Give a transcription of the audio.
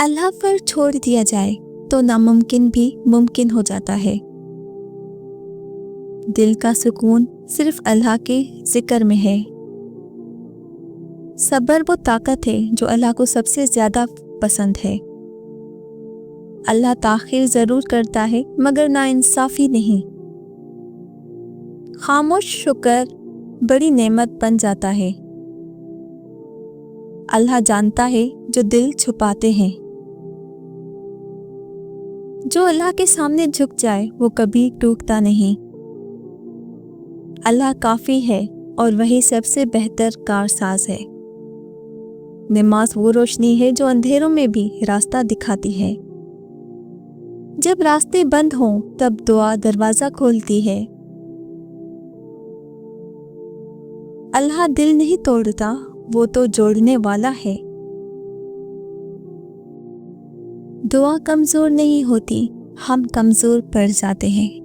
اللہ پر چھوڑ دیا جائے تو ناممکن بھی ممکن ہو جاتا ہے۔ دل کا سکون صرف اللہ کے ذکر میں ہے۔ صبر وہ طاقت ہے جو اللہ کو سب سے زیادہ پسند ہے۔ اللہ تاخیر ضرور کرتا ہے مگر ناانصافی نہیں۔ خاموش شکر بڑی نعمت بن جاتا ہے۔ اللہ جانتا ہے جو دل چھپاتے ہیں۔ جو اللہ کے سامنے جھک جائے وہ کبھی ٹوٹتا نہیں۔ اللہ کافی ہے اور وہی سب سے بہتر کارساز ہے۔ نماز وہ روشنی ہے جو اندھیروں میں بھی راستہ دکھاتی ہے۔ جب راستے بند ہوں تب دعا دروازہ کھولتی ہے۔ اللہ دل نہیں توڑتا، وہ تو جوڑنے والا ہے۔ دعا کمزور نہیں ہوتی، ہم کمزور پڑ جاتے ہیں۔